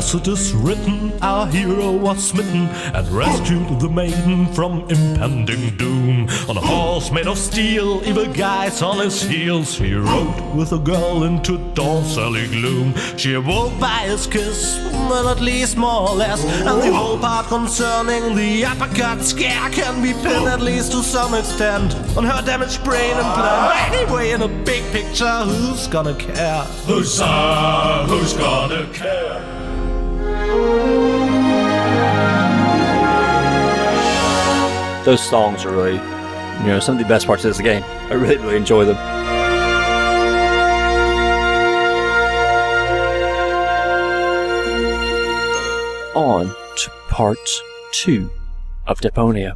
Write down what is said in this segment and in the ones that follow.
as it is written, our hero was smitten and rescued the maiden from impending doom. On a horse made of steel, evil guys on his heels, he rode with a girl into dawn's early gloom. She awoke by his kiss, well, at least more or less, and the whole part concerning the uppercut scare can be pinned, at least to some extent, on her damaged brain and plan. Anyway, in a big picture, who's gonna care? Who's gonna care? Those songs are really, some of the best parts of this game. I really, really enjoy them. On to part 2 of Deponia.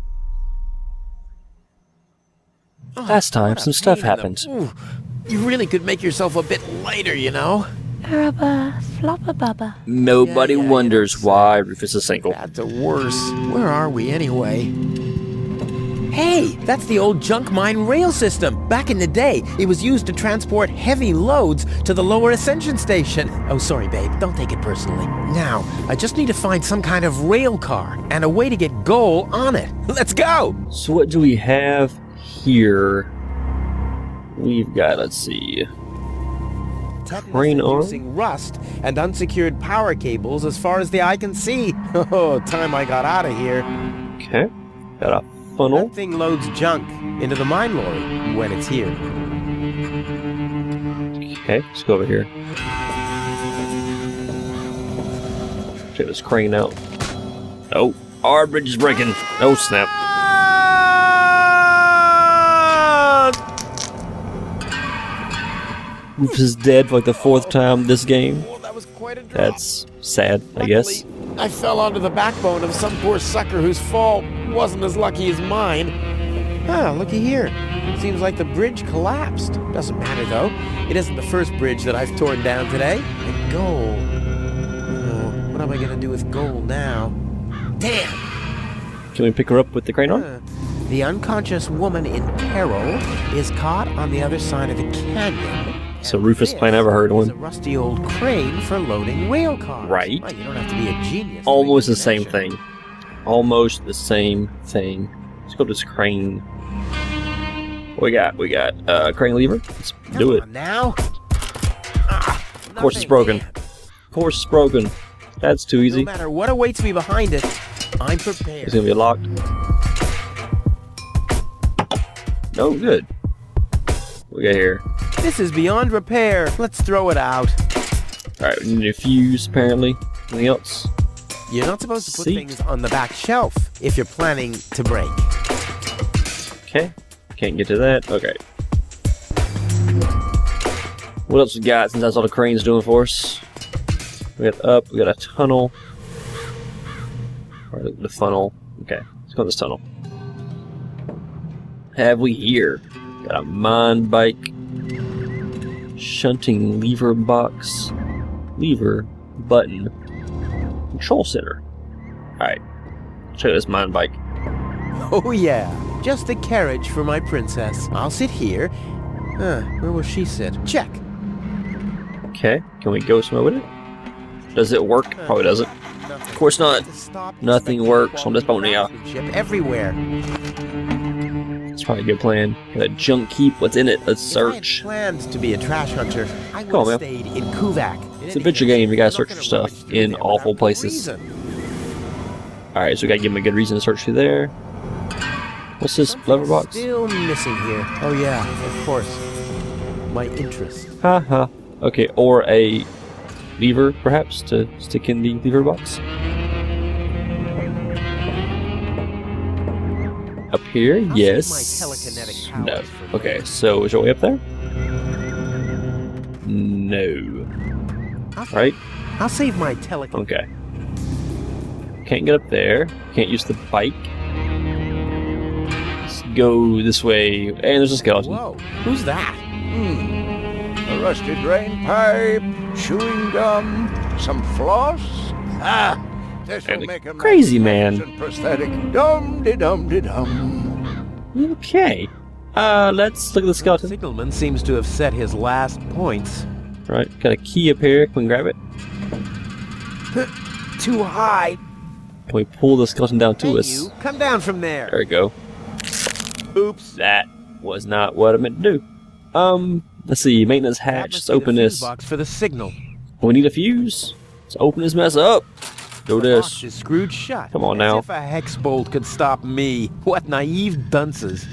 Last time, some stuff happened. You really could make yourself a bit lighter, you know? Araba, floppa bubba. Nobody wonders why Rufus is single. Bad to worse. Where are we anyway? Hey, that's the old junk mine rail system. Back in the day, it was used to transport heavy loads to the lower ascension station. Oh, sorry, babe. Don't take it personally. Now, I just need to find some kind of rail car and a way to get Goal on it. Let's go! So what do we have here? We've got, let's see, crane arm, using rust and unsecured power cables as far as the eye can see. Oh, time I got out of here. Okay, got a funnel. That thing loads junk into the mine lorry when it's here. Okay, let's go over here. Check this crane out. Oh, our bridge is breaking. Oh, snap. Rufus is dead for like the 4th time this game. That's sad, I guess. I fell onto the backbone of some poor sucker whose fall wasn't as lucky as mine. Ah, looky here. Seems like the bridge collapsed. Doesn't matter, though. It isn't the first bridge that I've torn down today. And Goal. Oh, what am I going to do with Goal now? Damn! Can we pick her up with the crane arm? The unconscious woman in peril is caught on the other side of the canyon. So Rufus plan ever heard one. A rusty old crane for loading rail cars. Right. Well, you don't have to be a genius. Almost the same thing. Almost the same thing. Let's go to this crane. What we got? We got crane lever. Let's do it. Now. Of course it's broken. Of course it's broken. That's too easy. No matter what awaits me behind it, I'm prepared. It's gonna be locked. No, good. What we got here? This is beyond repair. Let's throw it out. Alright, we need a fuse, apparently. Anything else? You're not supposed to put Seat. things on the back shelf if you're planning to break. Okay. Can't get to that. Okay. What else we got since that's all the crane's doing for us? We got up, we got a tunnel. Or the funnel. Okay, let's go to this tunnel. Have we here? Got a mine bike. Shunting lever box. Lever. Button. Control center. Alright. Check this mine bike. Oh yeah, just the carriage for my princess. I'll sit here. Where will she sit? Check. Okay, can we go somewhere with it? Does it work? Probably doesn't. Of course not. Nothing works on Deponia. Everywhere. It's probably a good plan. Got a junk heap. What's in it? Let's search. If I had planned to be a trash hunter, I would Come on, have man. stayed in Kuvak. It's an adventure game. You gotta search for stuff in awful places. Alright, so we gotta give him a good reason to search through there. What's this lever box? Still missing here. Oh yeah, of course. My interest. Haha. Okay, or a lever, perhaps, to stick in the lever box. Up here, yes. No. Okay, so is your way up there? No. Right? I'll save my telekinetic. Okay. Can't get up there. Can't use the bike. Let's go this way. And there's a skeleton. Whoa, who's that? A rusty drain pipe, chewing gum, some floss. Ah, this will And make a crazy man. magnificent prosthetic. Dum-de-dum-de-dum. Okay. Let's look at the skeleton. Signalman seems to have set his last points. Right, got a key up here. Can we grab it? Too high. Can we pull the skeleton down to Hey, us? you, come down from there. There we go. Oops, that was not what I meant to do. Let's see. Maintenance hatch. Let's open this. Box for the signal. We need a fuse. Let's open this mess up. Do The box this. is screwed shut. Come on As now. if a hex bolt could stop me. What naive dunces.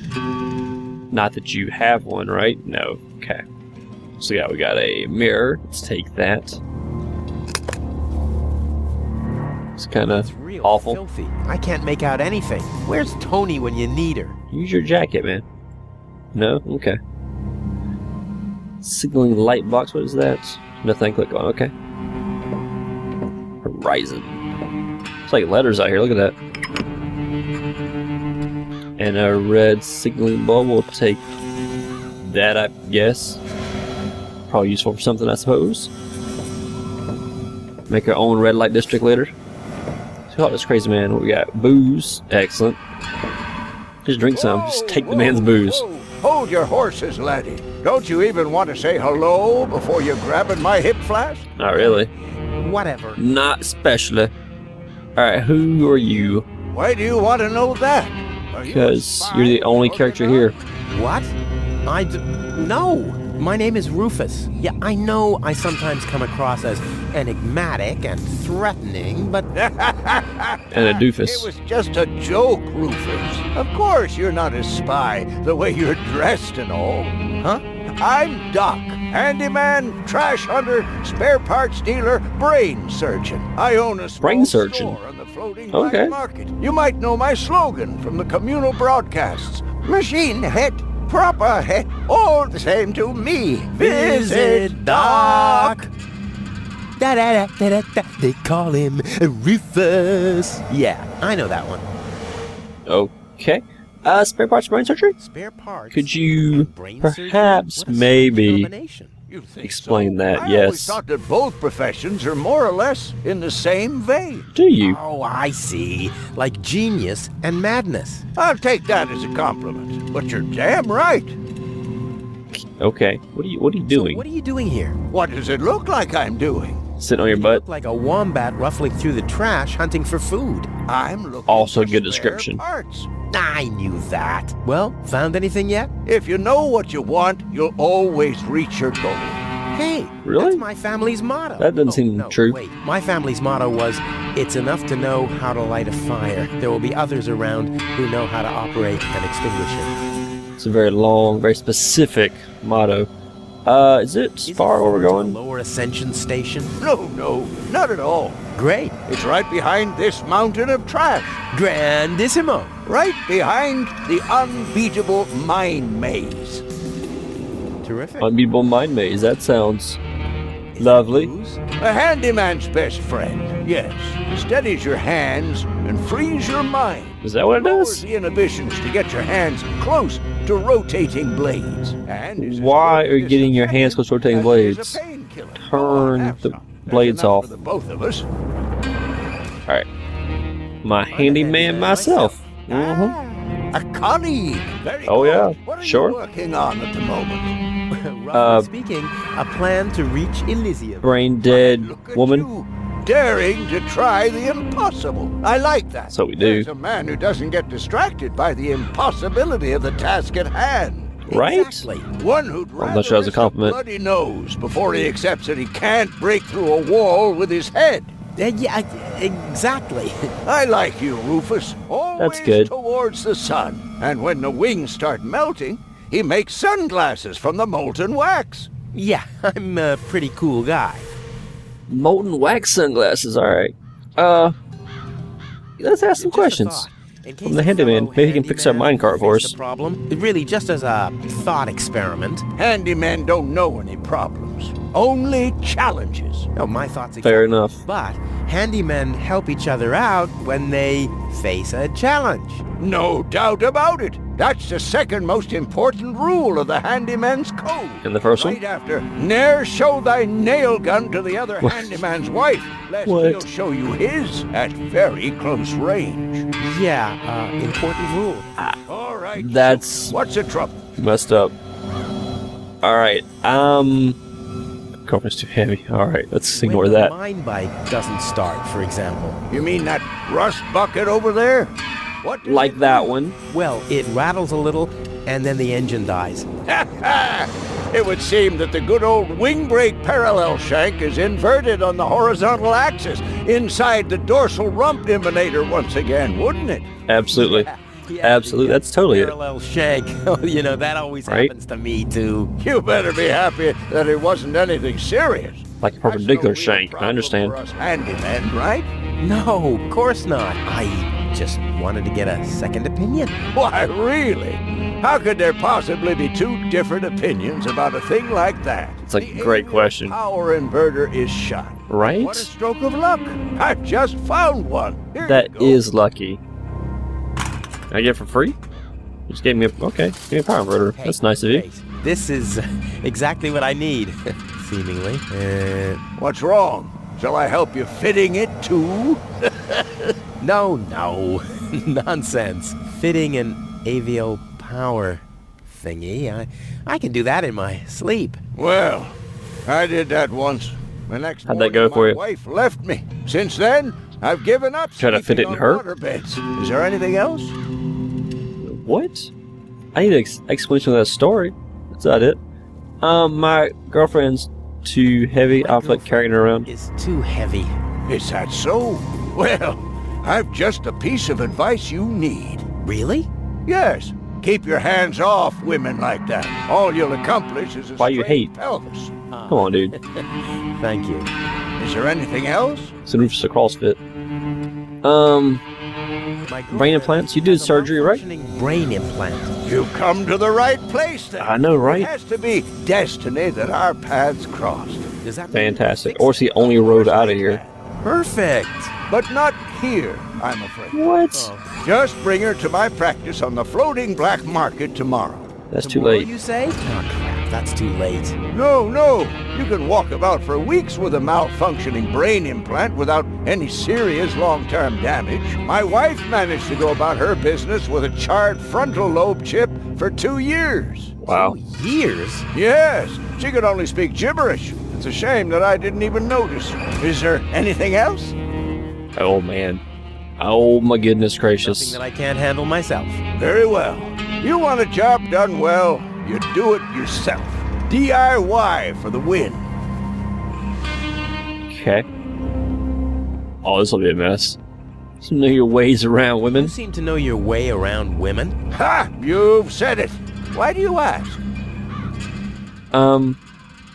Not that you have one, right? No. Okay. So yeah, we got a mirror. Let's take that. It's kind It's of real awful. filthy. I can't make out anything. Where's Tony when you need her? Use your jacket, man. No? Okay. Signaling light box. What is that? Nothing. Click on. Okay. Horizon. It's like letters out here. Look at that. And a red signaling bulb. We'll take that, I guess. Probably useful for something, I suppose. Make our own red light district later. See all this crazy man. What we got? Booze. Excellent. Just drink some. Just take the man's booze. Whoa. Hold your horses, laddie. Don't you even want to say hello before you're grabbing my hip flask? Not really. Whatever. Not especially. Alright, who are you? Why do you want to know that? Are you a Because spy you're the only or character not? here. What? No! My name is Rufus. Yeah, I know I sometimes come across as enigmatic and threatening, but And a It doofus. was just a joke, Rufus. Of course you're not a spy, the way you're dressed and all. huh? I'm Doc, handyman, trash hunter, spare parts dealer, brain surgeon. I own a small Brain surgeon? store on the floating Okay. black market. You might know my slogan from the communal broadcasts. Machine head, proper head, all the same to me. Visit Doc. Da da da da da da. They call him Rufus. Yeah, I know that one. Okay. Spare parts brain surgery? Spare parts. Could you Brain surgery? perhaps What a strange maybe combination. You think explain so? that? I always Yes. thought that both professions are more or less in the same vein. Do you? Oh, I see. Like genius and madness. I'll take that as a compliment, but you're damn right. Okay. What are you So doing? what are you doing here? What does it look like I'm doing? Sitting on your You butt? look like a wombat ruffling through the trash hunting for food. I'm looking Also for good spare description. parts. I knew that. Well, found anything yet? If you know what you want, you'll always reach your goal. Hey, Really? that's my family's motto. That doesn't seem no, true. Wait, my family's motto was, it's enough to know how to light a fire. There will be others around who know how to operate and extinguish it. It's a very long, very specific motto. Is it Is it far where we're to the going? Lower Ascension Station? No, not at all. Great. It's right behind this mountain of trash. Grandissimo. Right behind the unbeatable mine maze. Terrific. Unbeatable mind maze. That sounds Is it lovely. booze? A handyman's best friend, yes. Steadies your hands and frees your mind. Is that what it Lowers does? the inhibitions to get your hands close to rotating blades. And is as Why good are you getting your disinfectant hands close to rotating as it blades? is a painkiller. Turn have the some. There's blades enough off. For the both of us. Alright. My handyman myself. A colleague. Very Oh, good. yeah. What are Sure. you working on at the moment? Roughly speaking, a plan to reach Elysium. Brain dead Look at woman. you, daring to try the impossible. I like that. So we do. There's a man who doesn't get distracted by the impossibility of the task at hand. Right? Exactly. One who'd Well, I'm rather not sure that was a risk compliment. bloody nose before he accepts that he can't break through a wall with his head. Yeah, exactly. I like you, Rufus. Always good. towards the sun. And when the wings start melting, he makes sunglasses from the molten wax. Yeah, I'm a pretty cool guy. Molten wax sunglasses. Alright. Let's ask some Just a questions. thought. In case From the a handyman. fellow Maybe he can fix our handyman minecart for faced us. a problem. Really, just as a thought experiment. Handymen don't know any problems, only challenges. No, my thoughts. Fair exactly. enough. But handymen help each other out when they face a challenge. No doubt about it. That's the second most important rule of the handyman's code. And the first Right one? after, ne'er show thy nail gun to the other handyman's wife, lest What? he'll show you his at very close range. Yeah, important rule. All right. That's What's the trouble? messed up. Alright. Girlfriend's too heavy. Alright, let's ignore when that. the mine bike doesn't start, for example. You mean that rust bucket over there? What does Like it that do? one. Well, it rattles a little, and then the engine dies. It would seem that the good old wing brake parallel shank is inverted on the horizontal axis inside the dorsal rump emanator once again, wouldn't it? Absolutely. Yeah, Absolutely, that's totally it. Parallel shank. You know, that always Right? happens to me, too. You better be happy that it wasn't anything serious. Like a perpendicular That's no real shank, I problem understand. for us handymen, right? No, of course not. I just wanted to get a second opinion. Why, really? How could there possibly be two different opinions about a thing like that? It's a The great aerial question. Power inverter is shot. Right? What a stroke of luck! I just found one. Here That you go. is lucky. Can I get it for free? You just gave me a... Okay, give me a power inverter. Hey, That's nice of you. hey, this is exactly what I need, seemingly. What's wrong? Shall I help you fitting it too? No, nonsense. Fitting an AVO power thingy. I can do that in my sleep. Well, I did that once. The next How'd that morning, go for my you? wife left me. Since then, I've given up Try to fit sleeping it in on her? waterbeds. Is there anything else? What? I need an explanation of that story. That's not it. My girlfriend's too heavy. I feel like carrying her around. Is too heavy. Is that so? Well, I've just a piece of advice you need. Really? Yes, keep your hands off women like that. All you'll accomplish is a Why you straight hate? pelvis. Come on, dude. Thank you. Is there anything else? It's a Rufus a CrossFit. My Brain implants? You did has a surgery, right? malfunctioning brain implant. You've come to the right place then. I know, right? It has to be destiny that our paths crossed. Does that mean Fantastic. fix Or it's the only road out of here. Perfect. But not here, I'm afraid. What? Oh. Just bring her to my practice on the floating black market tomorrow. That's too Tomorrow, late. you say? Oh, crap. That's too late. No. You can walk about for weeks with a malfunctioning brain implant without any serious long-term damage. My wife managed to go about her business with a charred frontal lobe chip for 2 years. Wow. 2 years? Yes, she could only speak gibberish. It's a shame that I didn't even notice. Is there anything else? Oh, man. Oh, my goodness Nothing gracious. that I can't handle myself. Very well. You want a job done well, you do it yourself. DIY for the win. Okay. Oh, this will be a mess. So know your ways around You women. seem to know your way around women. Ha! You've said it. Why do you ask?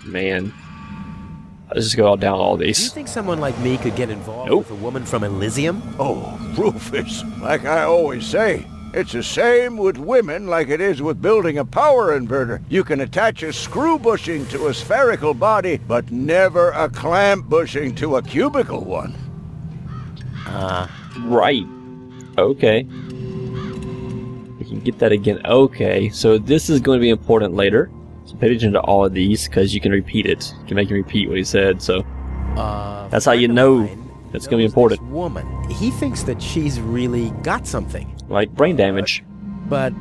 Man. Let's just go down all Do you these. think someone like me could get involved Nope. with a woman from Elysium? Oh, Rufus, like I always say, it's the same with women like it is with building a power inverter. You can attach a screw bushing to a spherical body, but never a clamp bushing to a cubical one. Right. Okay. We can get that again. Okay. So this is going to be important later. So pay attention to all of these because you can repeat it. You can make him repeat what he said. So That's how you friend of know mine it's gonna be knows important. this woman. He thinks that she's really got something. like brain damage. But,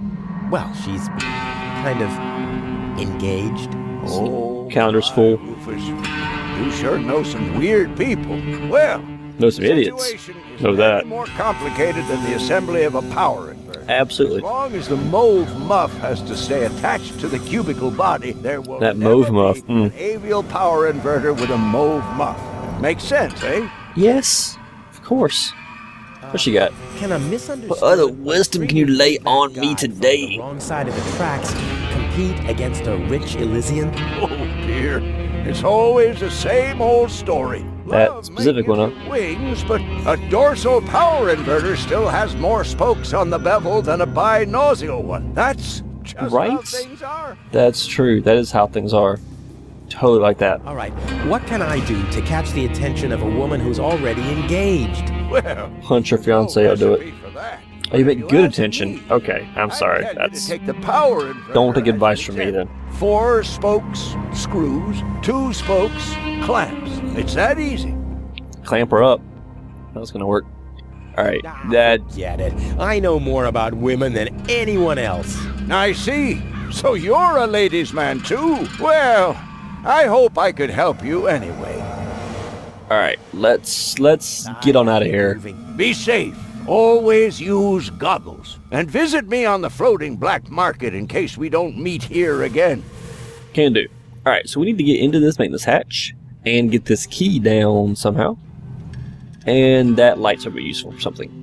well, she's kind of engaged. Oh, Calendar's my, full. Rufus, you sure know some weird people. Well, Know some idiots. situation is Know never that. more complicated than the assembly of a power inverter. Absolutely. As long as the Mauve Muff has to stay attached to the cubical body, there will That never Mauve Muff, be an avial power inverter with a Mauve Muff. Makes sense, eh? Yes. Of course. What you got? Can a misunderstood... What other wisdom can you lay on me guy from today? the wrong side of the tracks compete against a rich Elysian? Oh dear, it's always the same old story. That Love may specific give one, you wings, but a dorsal power inverter still has more spokes on the bevel than a binocular one. That's just how Right? things are. That's true. That is how things are. Totally like that. All right, what can I do to catch the attention of a woman who's already engaged? Well, Punch your fiance, no I'll do it. recipe for that. Oh, you But make if good ask attention. me, Okay, I'm sorry. I'd tell you to That's take the power inverter don't take as advice you from me said. then. 4 spokes, screws, 2 spokes, clamps. It's that easy. Clamp her up. That's gonna work. All right. That Get it. I know more about women than anyone else. I see. So you're a ladies' man too? Well, I hope I could help you anyway. Alright, let's get on out of here. Be safe. Always use goggles. And visit me on the floating black market in case we don't meet here again. Can do. Alright, so we need to get into this maintenance hatch and get this key down somehow. And that light's will be useful for something.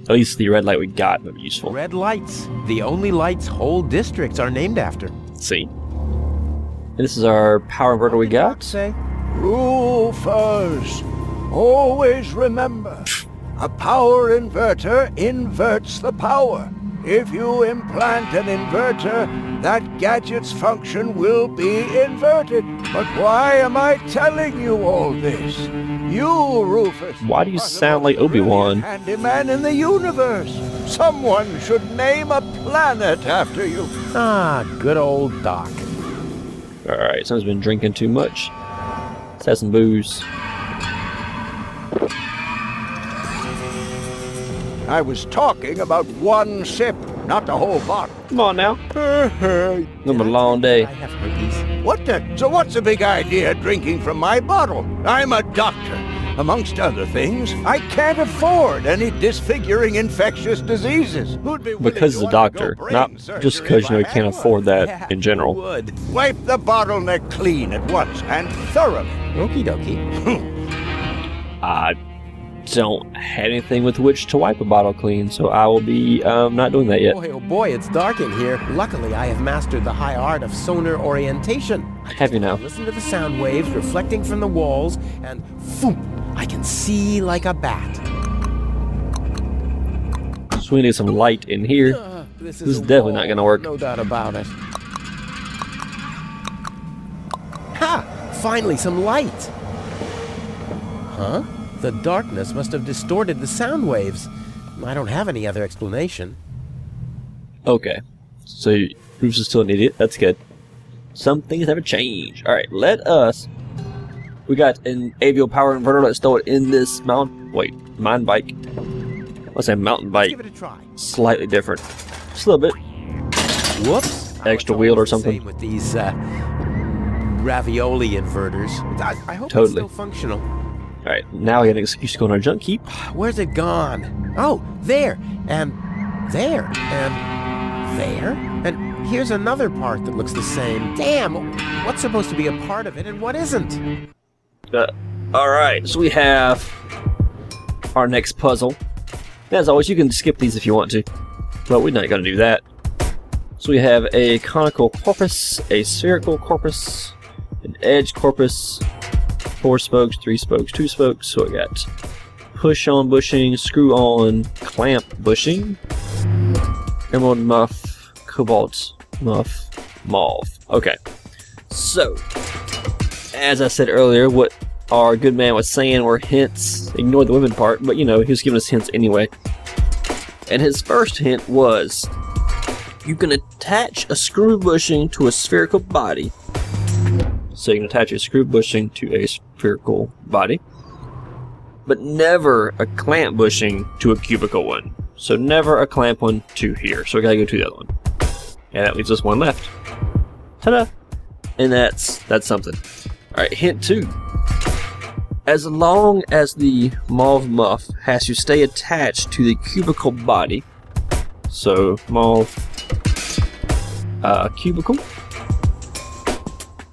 At least the red light we got would be useful. Red lights. The only lights whole districts are named after. Let's see. And this is our power inverter we got. Say. Rufus, always remember, a power inverter inverts the power. If you implant an inverter, that gadget's function will be inverted. But why am I telling you all this? You, Rufus. Why do you are the sound most like Obi-Wan? brilliant handyman in the universe. Someone should name a planet after you. Ah, good old Doc. Alright, someone's been drinking too much. Let's have some booze. I was talking about one sip, not the whole bottle. Come on now. It's been a long day. I have herpes. What the? So what's the big idea drinking from my bottle? I'm a doctor. Amongst other things, I can't afford any disfiguring infectious diseases. Who'd be willing Because to he's a doctor, undergo not brain surgery just because if you know I he can't had afford one? that in general. Would. Wipe the bottleneck clean at once and thoroughly. Okie dokie. I don't have anything with which to wipe a bottle clean, so I will be not doing that yet. Boy, oh boy, it's dark in here. Luckily, I have mastered the high art of sonar orientation. Have you now? Listen to the sound waves reflecting from the walls, and phoom, I can see like a bat. So we need some light in here. This is a definitely wall, not gonna work. No doubt about it. Ha! Finally, some light. Huh? The darkness must have distorted the sound waves. I don't have any other explanation. Okay. So Rufus is still an idiot. That's good. Some things never change. Alright, let us... We got an avial power inverter. Let's throw it in this mine bike. Let's say mountain Let's bike. give it a try. Slightly different. Just a little bit. Whoops. Extra Oh, it's wheel or almost the something. same with these ravioli inverters. I hope Totally. it's still functional. Alright, now we have an excuse to go on our junk heap. Where's it gone? Oh, there, and there, and there, and here's another part that looks the same. Damn, what's supposed to be a part of it and what isn't? Alright, so we have our next puzzle. As always, you can skip these if you want to, but we're not going to do that. So we have a conical corpus, a spherical corpus, an edge corpus, 4 spokes, 3 spokes, 2 spokes. So we got push on bushing, screw on, clamp bushing, emerald muff, cobalt muff, mauve. Okay, so as I said earlier, what our good man was saying were hints. Ignore the women part, but you know, he was giving us hints anyway. And his first hint was, you can attach a screw bushing to a spherical body. So you can attach a screw bushing to a spherical body, but never a clamp bushing to a cubical one. So never a clamp one to here. So we gotta go to the other one. Yeah, that leaves us one left. Ta-da! And that's something. Alright, hint 2. As long as the mauve muff has to stay attached to the cubical body, so mauve cubicle,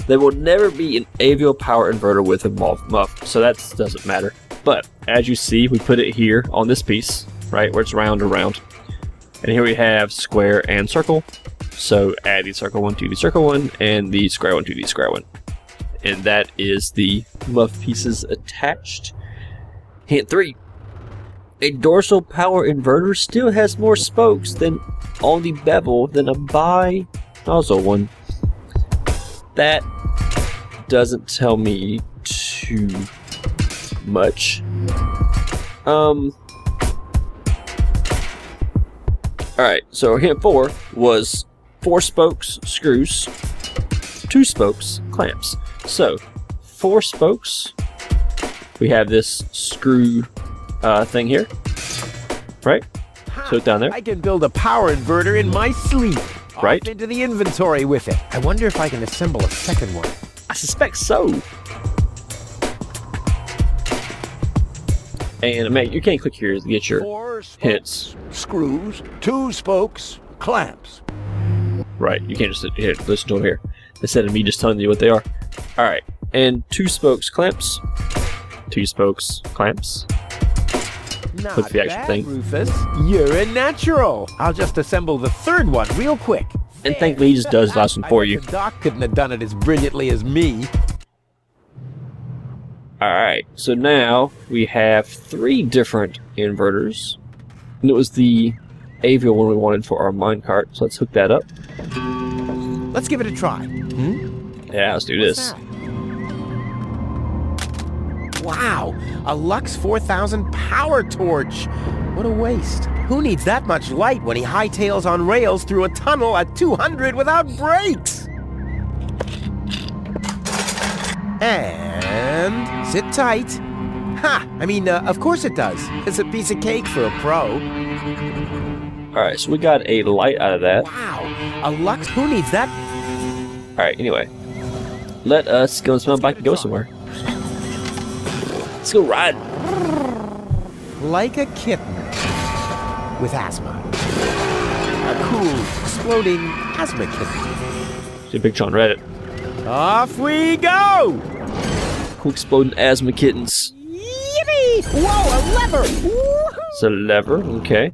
there will never be an avial power inverter with a mauve muff, so that doesn't matter. But as you see, we put it here on this piece, right, where it's round around. And here we have square and circle, so add the circle one to the circle one, and the square one to the square one. And that is the muff pieces attached. Hint 3. A dorsal power inverter still has more spokes than on the bevel than a bi-nozzle one. That doesn't tell me too much. Alright, so hint 4 was 4 spokes, screws, 2 spokes, clamps. So, 4 spokes, we have this screw thing here, right? So it's down there. I can build a power inverter in my sleep. Right. Off into the inventory with it. I wonder if I can assemble a second one. I suspect so. And man, you can't click here to get your 4 spokes, hits. screws, 2 spokes, clamps. Right, you can't just sit here, listen to them here. Instead of me just telling you what they are. Alright, and 2 spokes clamps. 2 spokes clamps. Not Click the actual bad, thing. Rufus. You're a natural. I'll just assemble the third one real quick. And thankfully he just does the last one for you. The doc couldn't have done it as brilliantly as me. Alright, so now we have 3 different inverters. And it was the avial one we wanted for our minecart, so let's hook that up. Let's give it a try. Yeah, let's do this. What's that? Wow, a Lux 4000 power torch. What a waste. Who needs that much light when he hightails on rails through a tunnel at 200 without brakes? And sit tight. Ha! I mean, of course it does. It's a piece of cake for a pro. Alright, so we got a light out of that. Wow, a Lux. Who needs that? Alright, anyway. Let us go and smell back and go somewhere. Let's go ride. Like a kitten with asthma. A cool, exploding asthma kitten. See a picture on Reddit. Off we go! Cool exploding asthma kittens. Yippee! Whoa, a lever! Woohoo! It's a lever, okay.